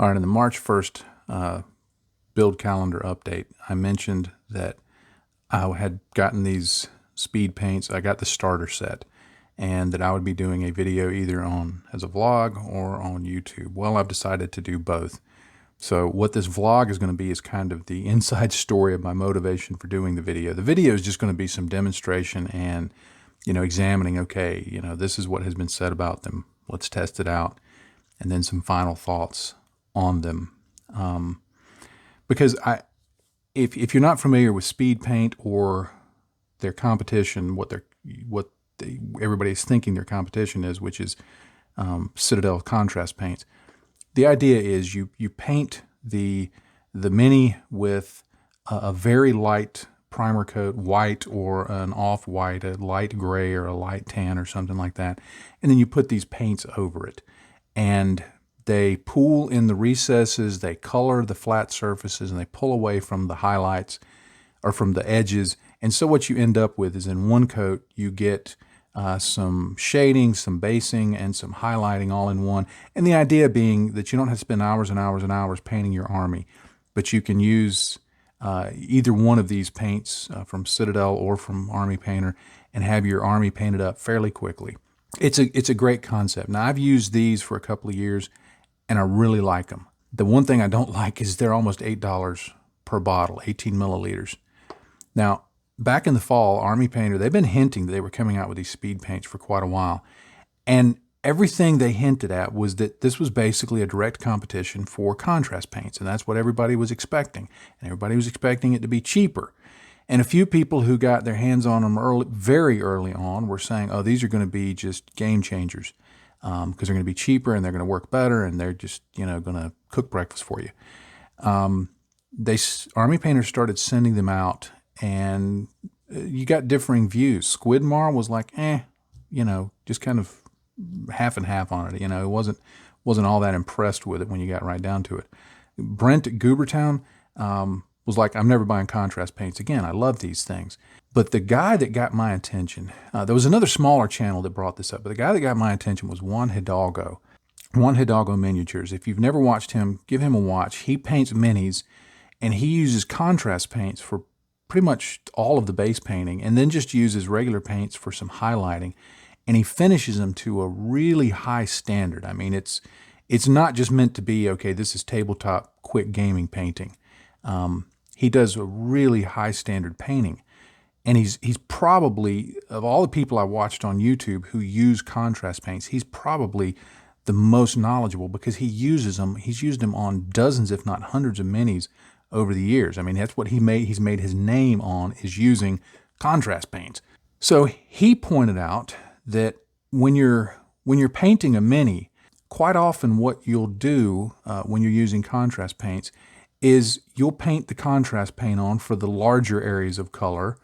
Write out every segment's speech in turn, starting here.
All right, in the March 1st build calendar update, I mentioned that I had gotten these speed paints. I got the starter set, and that I would be doing a video either on as a vlog or on YouTube. Well, I've decided to do both. So what this vlog is going to be is kind of the inside story of my motivation for doing the video. The video is just going to be some demonstration and, examining, okay, this is what has been said about them. Let's test it out. And then some final thoughts on them. Because if you're not familiar with speed paint or their competition, everybody's thinking their competition is, which is Citadel contrast paints. The idea is you paint the Mini with a very light primer coat, white or an off-white, a light gray or a light tan or something like that, and then you put these paints over it. And they pool in the recesses, they color the flat surfaces, and they pull away from the highlights or from the edges. And so what you end up with is in one coat, you get some shading, some basing, and some highlighting all in one. And the idea being that you don't have to spend hours and hours and hours painting your army, but you can use either one of these paints from Citadel or from Army Painter and have your army painted up fairly quickly. It's a great concept. Now, I've used these for a couple of years, and I really like them. The one thing I don't like is they're almost $8 per bottle, 18 milliliters. Now, back in the fall, Army Painter, they've been hinting that they were coming out with these speed paints for quite a while. And everything they hinted at was that this was basically a direct competition for contrast paints, and that's what everybody was expecting. And everybody was expecting it to be cheaper. And a few people who got their hands on them very early on were saying, oh, these are going to be just game changers because they're going to be cheaper and they're going to work better and they're just, going to cook breakfast for you. Army Painter started sending them out, and you got differing views. Squidmar was like, just kind of half and half on it. It wasn't all that impressed with it when you got right down to it. Brent at Goobertown was like, I'm never buying contrast paints again. I love these things. But the guy that got my attention, there was another smaller channel that brought this up, but the guy that got my attention was Juan Hidalgo. Juan Hidalgo Miniatures. If you've never watched him, give him a watch. He paints minis, and he uses contrast paints for pretty much all of the base painting, and then just uses regular paints for some highlighting. And he finishes them to a really high standard. I mean, it's not just meant to be, okay, this is tabletop quick gaming painting. He does a really high standard painting. And he's probably, of all the people I watched on YouTube who use contrast paints, he's probably the most knowledgeable because he uses them. He's used them on dozens, if not hundreds of minis over the years. I mean, that's what he's made his name on, is using contrast paints. So he pointed out that when you're painting a mini, quite often what you'll do when you're using contrast paints is you'll paint the contrast paint on for the larger areas of color,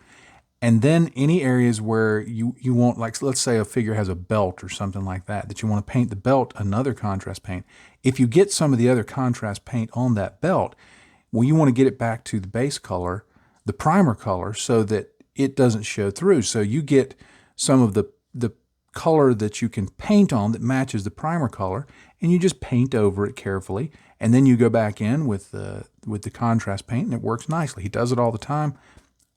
and then any areas where you want, like let's say a figure has a belt or something like that you want to paint the belt another contrast paint. If you get some of the other contrast paint on that belt, well, you want to get it back to the base color, the primer color, so that it doesn't show through. So you get some of the color that you can paint on that matches the primer color, and you just paint over it carefully, and then you go back in with the contrast paint, and it works nicely. He does it all the time.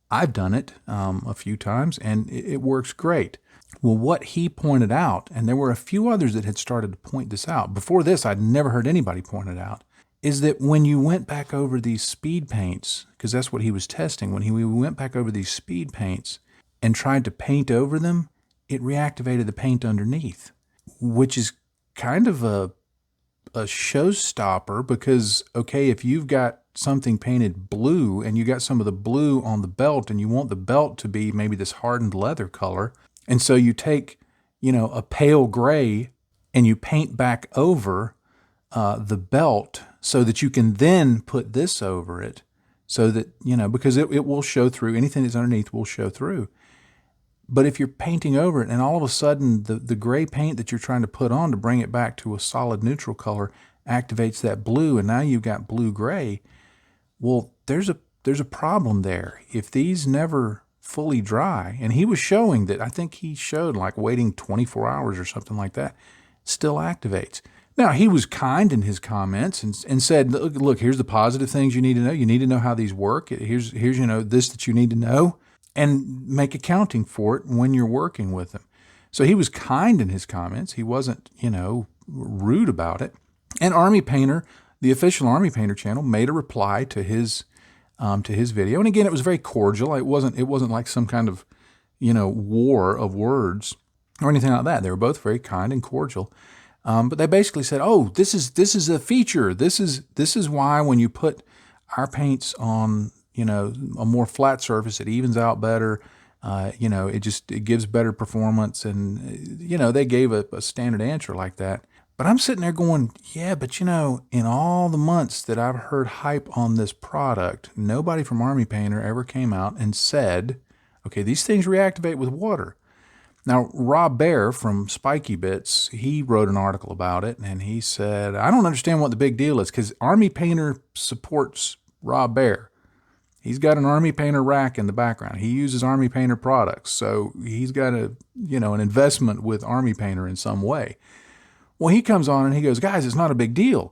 I've done it a few times, and it works great. Well, what he pointed out, and there were a few others that had started to point this out. Before this, I'd never heard anybody point it out, is that when you went back over these speed paints, because that's what he was testing, when we went back over these speed paints and tried to paint over them, it reactivated the paint underneath, which is kind of a showstopper because, okay, if you've got something painted blue and you got some of the blue on the belt and you want the belt to be maybe this hardened leather color, and so you take, a pale gray and you paint back over the belt so that you can then put this over it so that, because it will show through. Anything that's underneath will show through. But if you're painting over it and all of a sudden the gray paint that you're trying to put on to bring it back to a solid neutral color activates that blue, and now you've got blue-gray, well, there's a problem there. If these never fully dry, and he was showing that, I think he showed like waiting 24 hours or something like that, still activates. Now, he was kind in his comments and said, look, here's the positive things you need to know. You need to know how these work. Here's this that you need to know, and make accounting for it when you're working with them. So he was kind in his comments. He wasn't, rude about it. And Army Painter, the official Army Painter channel, made a reply to his video. And again, it was very cordial. It wasn't like some kind of, war of words or anything like that. They were both very kind and cordial. But they basically said, "Oh, this is a feature. This is why when you put our paints on, a more flat surface, it evens out better. It gives better performance." And they gave a standard answer like that. But I'm sitting there going, yeah, but in all the months that I've heard hype on this product, nobody from Army Painter ever came out and said, okay, these things reactivate with water. Now, Rob Bear from Spiky Bits, he wrote an article about it, and he said, I don't understand what the big deal is, because Army Painter supports Rob Bear. He's got an Army Painter rack in the background. He uses Army Painter products, so he's got an investment with Army Painter in some way. Well, he comes on and he goes, guys, it's not a big deal.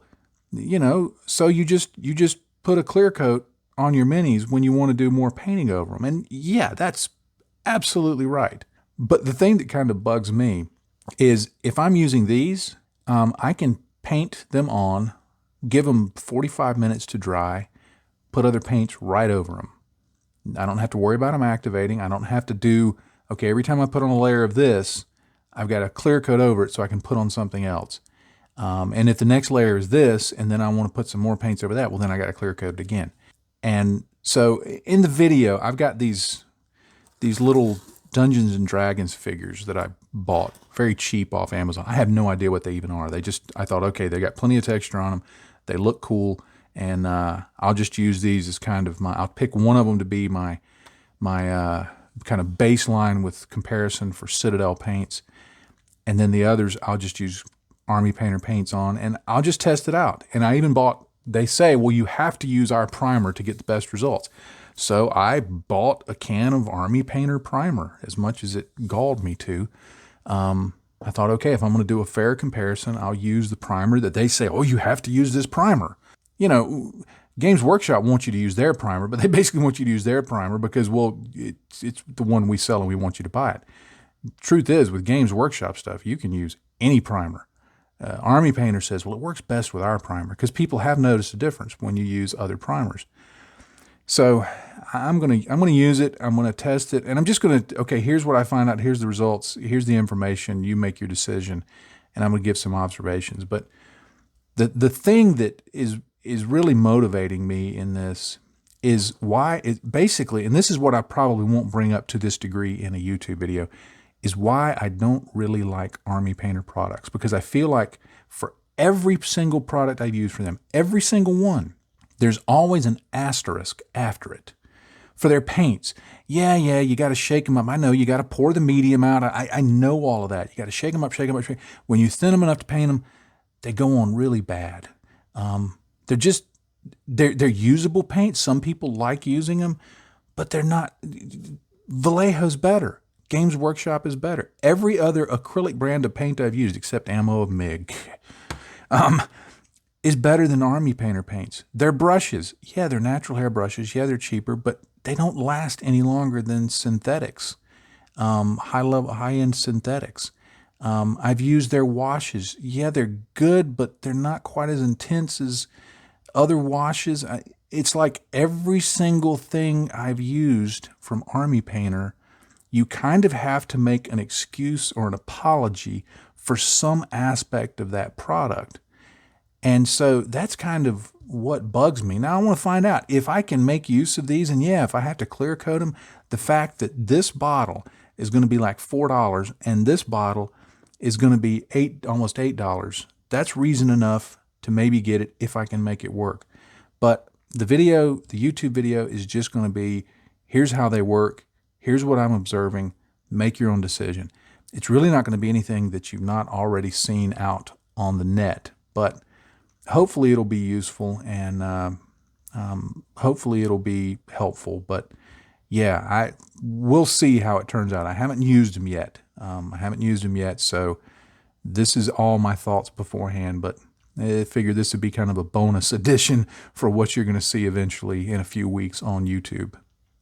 So you just put a clear coat on your minis when you want to do more painting over them. And yeah, that's absolutely right. But the thing that kind of bugs me is if I'm using these, I can paint them on, give them 45 minutes to dry, put other paints right over them. I don't have to worry about them activating. I don't have to do, okay, every time I put on a layer of this, I've got a clear coat over it so I can put on something else. And if the next layer is this, and then I want to put some more paints over that, well, then I got to clear coat it again. And so in the video, I've got these little Dungeons and Dragons figures that I bought very cheap off Amazon. I have no idea what they even are. I thought, okay, they got plenty of texture on them. They look cool. And I'll just use these as kind of I'll pick one of them to be my kind of baseline with comparison for Citadel paints. And then the others, I'll just use Army Painter paints on, and I'll just test it out. And I even they say, well, you have to use our primer to get the best results. So I bought a can of Army Painter primer, as much as it galled me to. I thought, okay, if I'm going to do a fair comparison, I'll use the primer that they say, oh, you have to use this primer. Games Workshop wants you to use their primer, but they basically want you to use their primer because, well, it's the one we sell and we want you to buy it. Truth is, with Games Workshop stuff, you can use any primer. Army Painter says, well, it works best with our primer because people have noticed a difference when you use other primers. So I'm gonna use it. I'm gonna test it, and I'm just gonna, okay, here's what I find out. Here's the results. Here's the information. You make your decision, and I'm gonna give some observations. But the thing that is really motivating me in this is why it basically, and this is what I probably won't bring up to this degree in a YouTube video, is why I don't really like Army Painter products, because I feel like for every single product I've used for them, every single one, there's always an asterisk after it. For their paints, yeah, you got to shake them up. I know you got to pour the medium out. I know all of that. You got to shake them up, shake them up. When you thin them enough to paint them, they go on really bad. They're usable paints. Some people like using them, but they're not. Vallejo's better. Games Workshop is better. Every other acrylic brand of paint I've used, except Ammo of MIG, is better than Army Painter paints. Their brushes, yeah, they're natural hair brushes. Yeah, they're cheaper, but they don't last any longer than synthetics, high-end synthetics. I've used their washes. Yeah, they're good, but they're not quite as intense as other washes. It's like every single thing I've used from Army Painter, you kind of have to make an excuse or an apology for some aspect of that product. And so that's kind of what bugs me. Now I want to find out if I can make use of these, and yeah, if I have to clear coat them, the fact that this bottle is going to be like $4 and this bottle is going to be almost $8, that's reason enough to maybe get it if I can make it work. But the YouTube video is just going to be, here's how they work, here's what I'm observing, make your own decision. It's really not going to be anything that you've not already seen out on the net, but hopefully it'll be useful and hopefully it'll be helpful. But yeah, we'll see how it turns out. I haven't used them yet. So This is all my thoughts beforehand, but I figured this would be kind of a bonus edition for what you're going to see eventually in a few weeks on YouTube.